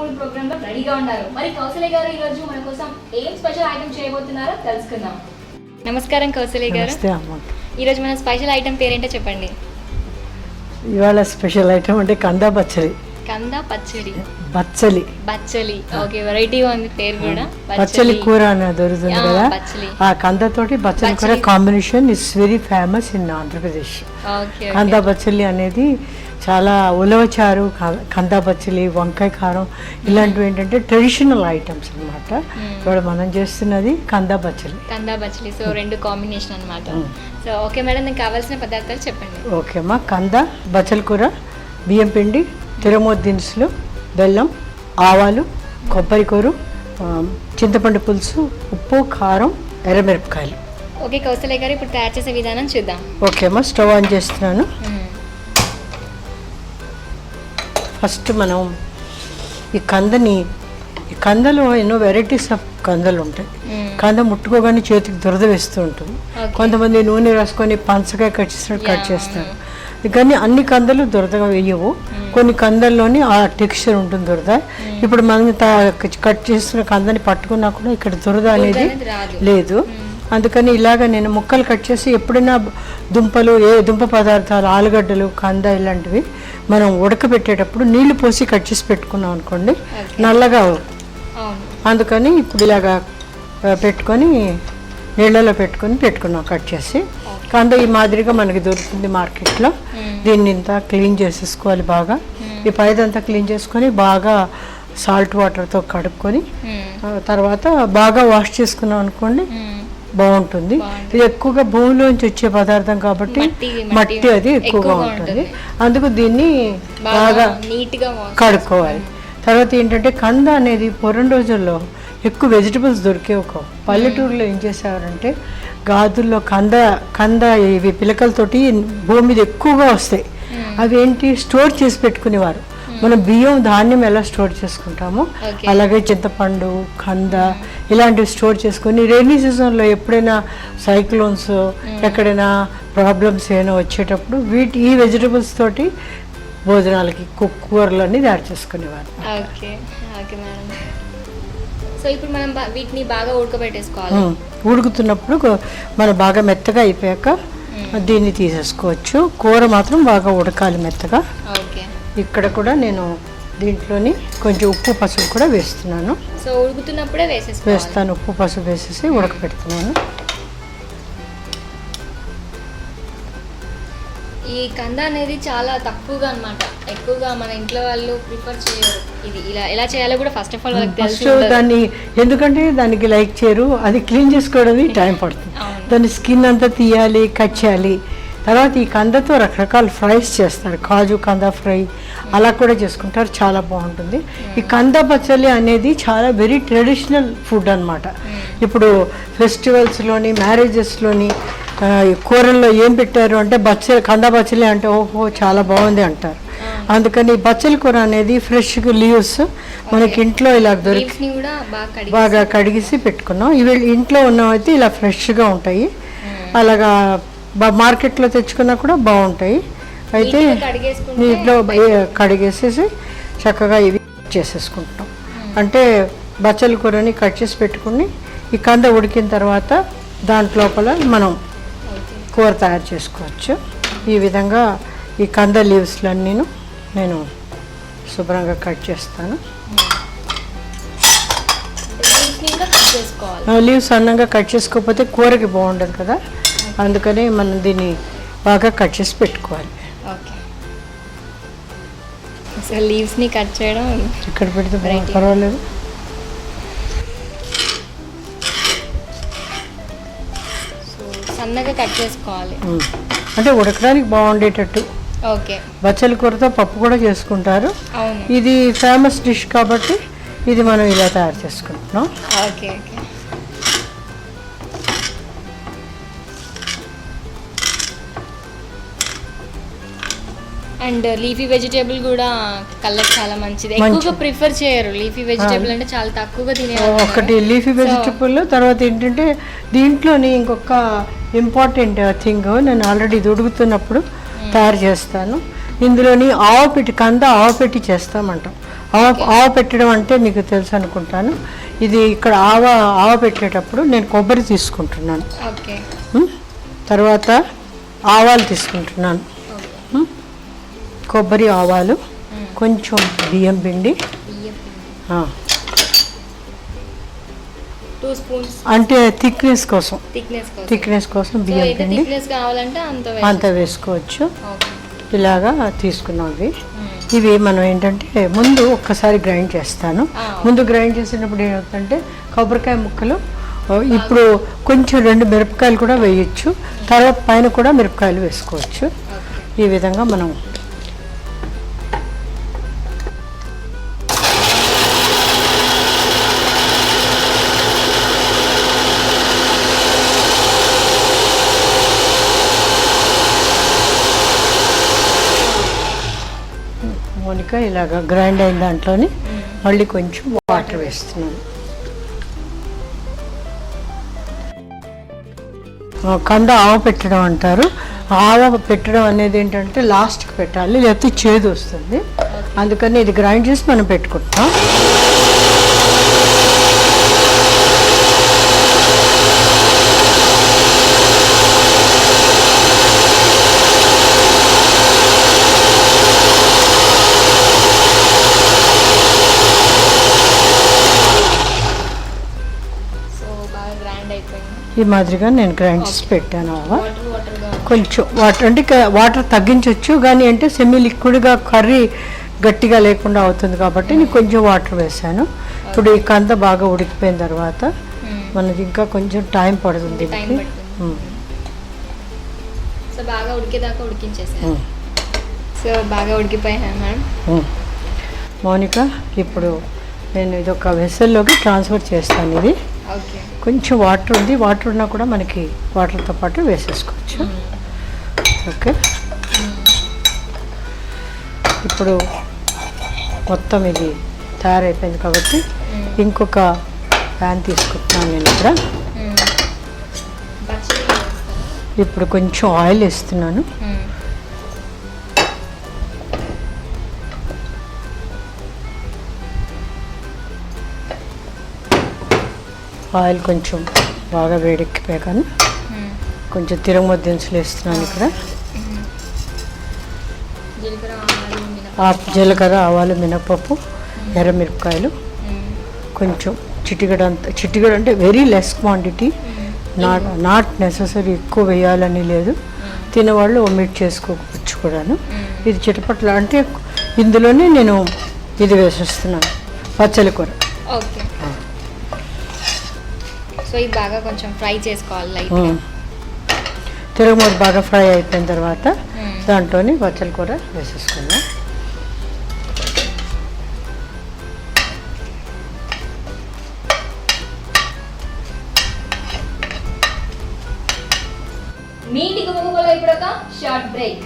మూడు ప్రోగ్రామ్ లో రెడీగా ఉన్నారు. మరి కౌసల్య గారు ఈ రోజు మన కోసం ఏం స్పెషల్ ఐటమ్ చేయబోతున్నారో తెలుసుకుందాం. నమస్కారం కౌసల్య గారు. ఈ రోజు మన స్పెషల్ ఐటమ్ పేరేంటో చెప్పండి. ఇవాళ స్పెషల్ ఐటమ్ అంటే కంద పచ్చడి. కంద పచ్చడి, బచ్చలి బచ్చలి. ఓకే, వెరైటీగా ఉంది పేరు కూడా. బచ్చలి కూర అని దొరుకుతుంది కదా, ఆ కందతోటి బచ్చలి కూర combination is very famous in Andhra Pradesh. కంద బచ్చలి అనేది చాలా ఉలవచారు, కంద బచ్చలి, వంకాయ కారం ఇలాంటివి ఏంటంటే ట్రెడిషనల్ ఐటమ్స్ అనమాట. ఇప్పుడు మనం చేస్తున్నది కంద బచ్చలి. కంద బచ్చలి, సో రెండు కాంబినేషన్ అనమాట. సో ఓకే మేడం, నాకు కావాల్సిన పదార్థాలు చెప్పండి. ఓకే అమ్మా, కంద బచ్చలి కూర, బియ్యం పిండి, తిరుమూత దినుసులు, బెల్లం, ఆవాలు, కొబ్బరి కూర, చింతపండు పులుసు, ఉప్పు, కారం, ఎర్రమిరపకాయలు. ఓకే కౌసల్య గారు, ఇప్పుడు తయారు చేసే విధానం చూద్దాం. ఓకే అమ్మా, స్టవ్ ఆన్ చేస్తున్నాను. ఫస్ట్ మనం ఈ కందలో ఎన్నో వెరైటీస్ ఆఫ్ కందలు ఉంటాయి. కంద ముట్టుకోగానే చేతికి దురద వేస్తూ ఉంటుంది. కొంతమంది నూనె రాసుకొని పంచకాయ కట్ చేసినట్టు కట్ చేస్తారు, కానీ అన్ని కందలు దురదగా వేయవు. కొన్ని కందల్లోని ఆ టెక్స్చర్ ఉంటుంది దురద. ఇప్పుడు మనం కట్ చేస్తున్న కందని పట్టుకున్నా కూడా ఇక్కడ దురద అనేది లేదు. అందుకని ఇలాగ నేను ముక్కలు కట్ చేసి, ఎప్పుడైనా దుంపలు, ఏ దుంప పదార్థాలు, ఆలుగడ్డలు, కంద ఇలాంటివి మనం ఉడకబెట్టేటప్పుడు నీళ్లు పోసి కట్ చేసి పెట్టుకున్నాం అనుకోండి, నల్లగా. అందుకని ఇప్పుడు ఇలాగా పెట్టుకొని నీళ్ళలో పెట్టుకున్నాం కట్ చేసి. కంద ఈ మాదిరిగా మనకి దొరుకుతుంది మార్కెట్లో. దీన్ని ఇంత క్లీన్ చేసేసుకోవాలి బాగా. ఈ పైదంతా క్లీన్ చేసుకొని బాగా సాల్ట్ వాటర్తో కడుక్కొని తర్వాత బాగా వాష్ చేసుకున్నాం అనుకోండి, బాగుంటుంది. ఇది ఎక్కువగా భూమిలోంచి వచ్చే పదార్థం కాబట్టి మట్టి అది ఎక్కువగా ఉంటుంది. అందుకు దీన్ని బాగా నీట్గా కడుక్కోవాలి. తర్వాత ఏంటంటే కంద అనేది పూర్వం రోజుల్లో ఎక్కువ వెజిటబుల్స్ దొరికే. ఒక పల్లెటూరులో ఏం చేసేవారంటే గాజుల్లో కంద ఇవి పిలకలతోటి భూమి మీద ఎక్కువగా వస్తాయి. అవి ఏంటి స్టోర్ చేసి పెట్టుకునేవారు. మనం బియ్యం, ధాన్యం ఎలా స్టోర్ చేసుకుంటామో అలాగే చింతపండు, కంద ఇలాంటివి స్టోర్ చేసుకొని రైనీ సీజన్లో ఎప్పుడైనా సైక్లోన్స్, ఎక్కడైనా ప్రాబ్లమ్స్ ఏమైనా వచ్చేటప్పుడు ఈ వెజిటబుల్స్ తోటి భోజనాలకి కూరలన్నీ తయారు చేసుకునేవారు. Okay okay madam. సో ఇప్పుడు మనం వీటిని బాగా ఉడకబెట్టేసుకోవాలి. ఉడుకుతున్నప్పుడు మనం బాగా మెత్తగా అయిపోయాక దీన్ని తీసేసుకోవచ్చు. కూర మాత్రం బాగా ఉడకాలి మెత్తగా. ఇక్కడ కూడా నేను దీంట్లోని కొంచెం ఉప్పు, పసుపు కూడా వేస్తున్నాను. సో ఉడుకుతున్నప్పుడే వేస్తాను, ఉప్పు పసుపు వేసేసి ఉడకబెడుతున్నాను. ఈ కంద అనేది చాలా తక్కువగా అన్నమాట, ఎక్కువగా మన ఇంట్లో వాళ్ళు ప్రిఫర్ చేయరు. ఇది ఎలా చేయాలో కూడా ఫస్ట్ ఆఫ్ ఆల్ వాళ్ళకి తెలుసు. దాన్ని ఎందుకంటే దానికి లైక్ చేయరు. అది క్లీన్ చేసుకోవడానికి టైం పడుతుంది. దాని స్కిన్ అంతా తీయాలి, కట్ చేయాలి. తర్వాత ఈ కందతో రకరకాల ఫ్రైస్ చేస్తారు, కాజు కంద ఫ్రై అలా కూడా చేసుకుంటారు, చాలా బాగుంటుంది. ఈ కంద పచ్చలి అనేది చాలా వెరీ ట్రెడిషనల్ ఫుడ్ అనమాట. ఇప్పుడు ఫెస్టివల్స్లోని, మ్యారేజెస్లోని కూరల్లో ఏం పెట్టారు అంటే కంద పచ్చలి అంటే ఓహో చాలా బాగుంది అంటారు. అందుకని బచ్చలి కూర అనేది ఫ్రెష్గా లీవ్స్ మనకి ఇంట్లో ఇలా దొరికి బాగా కడిగేసి పెట్టుకున్నాం. ఇవి ఇంట్లో ఉన్నవైతే ఇలా ఫ్రెష్గా ఉంటాయి. అలాగా మార్కెట్లో తెచ్చుకున్నా కూడా బాగుంటాయి. అయితే నీటిలో కడిగేసేసి చక్కగా ఇవి చేసేసుకుంటాం. అంటే బచ్చలి కూరని కట్ చేసి పెట్టుకుని ఈ కంద ఉడికిన తర్వాత దాంట్లోపల మనం కూర తయారు చేసుకోవచ్చు. ఈ విధంగా ఈ కంద లీవ్స్లన్నీ నేను శుభ్రంగా కట్ చేస్తాను. లీవ్స్ అన్నంగా కట్ చేసుకోకపోతే కూరకి బాగుండదు కదా, అందుకని మనం దీన్ని బాగా కట్ చేసి పెట్టుకోవాలి. లీవ్స్ని కట్ చేయడం ఇక్కడ పెడితే పర్వాలేదు. సన్నగా కట్ చేసుకోవాలి అంటే ఉడకడానికి బాగుండేటట్టు. ఓకే, బచ్చలి కూరతో పప్పు కూడా చేసుకుంటారు. ఇది ఫేమస్ డిష్ కాబట్టి ఇది మనం ఇలా తయారు చేసుకుంటున్నాం. Okay okay. And leafy vegetable కూడా కళ్ళకి చాలా మంచిది. ఎక్కువగా ప్రిఫర్ చేయరు లీఫీ వెజిటేబుల్, అంటే చాలా తక్కువగా తినేవారు. ఒకటి లీఫీ వెజిటేబుల్. తర్వాత ఏంటంటే దీంట్లోని ఇంకొక ఇంపార్టెంట్ థింగ్ నేను ఆల్రెడీ ఇది ఉడుకుతున్నప్పుడు తయారు చేస్తాను. ఇందులోని ఆవపెట్టి, కంద ఆవపెట్టి చేస్తామంటాం. ఆవ పెట్టడం అంటే మీకు తెలుసు అనుకుంటాను. ఇది ఇక్కడ ఆవ పెట్టేటప్పుడు నేను కొబ్బరి తీసుకుంటున్నాను, ఓకే. తర్వాత ఆవాలు తీసుకుంటున్నాను, కొబ్బరి ఆవాలు, కొంచెం బియ్యం పిండి, 2 స్పూన్స్ అంటే థిక్నెస్ కోసం బియ్యం పిండి అంత వేసుకోవచ్చు. ఇలాగా తీసుకున్నవి ఇవి మనం ఏంటంటే ముందు ఒక్కసారి గ్రైండ్ చేస్తాను. ముందు గ్రైండ్ చేసినప్పుడు ఏమవుతుందంటే కొబ్బరికాయ ముక్కలు, ఇప్పుడు కొంచెం 2 మిరపకాయలు కూడా వేయచ్చు, తర్వాత పైన కూడా మిరపకాయలు వేసుకోవచ్చు. ఈ విధంగా మనం మోనిక ఇలాగ గ్రైండ్ అయిన దాంట్లోని మళ్ళీ కొంచెం వాటర్ వేస్తున్నాను. కంద ఆవ పెట్టడం అంటారు. ఆవ పెట్టడం అనేది ఏంటంటే లాస్ట్కి పెట్టాలి, లేకపోతే చేదు వస్తుంది. అందుకని ఇది గ్రైండ్ చేసి మనం పెట్టుకుంటాం. ఈ మాదిరిగా నేను గ్రైండ్ చేసి పెట్టాను. కొంచెం వాటర్ అంటే వాటర్ తగ్గించవచ్చు, కానీ అంటే సెమీ లిక్విడ్గా కర్రీ గట్టిగా లేకుండా అవుతుంది కాబట్టి నేను కొంచెం వాటర్ వేసాను. ఇప్పుడు ఈ కంద బాగా ఉడికిపోయిన తర్వాత మనకి ఇంకా కొంచెం టైం పడుతుంది. సో బాగా ఉడికేదాకా ఉడికించేసాను. సో బాగా ఉడికిపోయాను మేడం. మౌనిక, ఇప్పుడు నేను ఇది ఒక వెసల్లోకి ట్రాన్స్ఫర్ చేస్తాను. ఇది కొంచెం వాటర్ ఉంది, వాటర్ ఉన్నా కూడా మనకి వాటర్తో పాటు వేసేసుకోవచ్చు. ఓకే, ఇప్పుడు మొత్తం ఇది తయారైపోయింది కాబట్టి ఇంకొక ప్యాన్ తీసుకుంటున్నాను నేను ఇక్కడ. ఇప్పుడు కొంచెం ఆయిల్ వేస్తున్నాను. ఆయిల్ కొంచెం బాగా వేడెక్కిపోయాక కొంచెం తిరగమొద్దు దినుసులు వేస్తున్నాను ఇక్కడ. జీలకర్ర, ఆవాలు, మినపప్పు, ఎర్రమిరపకాయలు, కొంచెం చిటికెడ అంటే very less quantity, not necessary ఎక్కువ వేయాలని లేదు, తినేవాళ్ళు ఒమిట్ చేసుకోవచ్చు కూడాను. ఇది చిటపట్ల అంటే ఇందులోనే నేను ఇది వేసేస్తున్నాను, పచ్చలి కూర. ఓకే, సో ఇది బాగా కొంచెం ఫ్రై చేసుకోవాలి. తిరగమూత బాగా ఫ్రై అయిపోయిన తర్వాత దాంట్లోని పచ్చలి కూర వేసేసుకుందాం. మీ ఇంటికి ఇప్పుడు ఒక షార్ట్ బ్రేక్.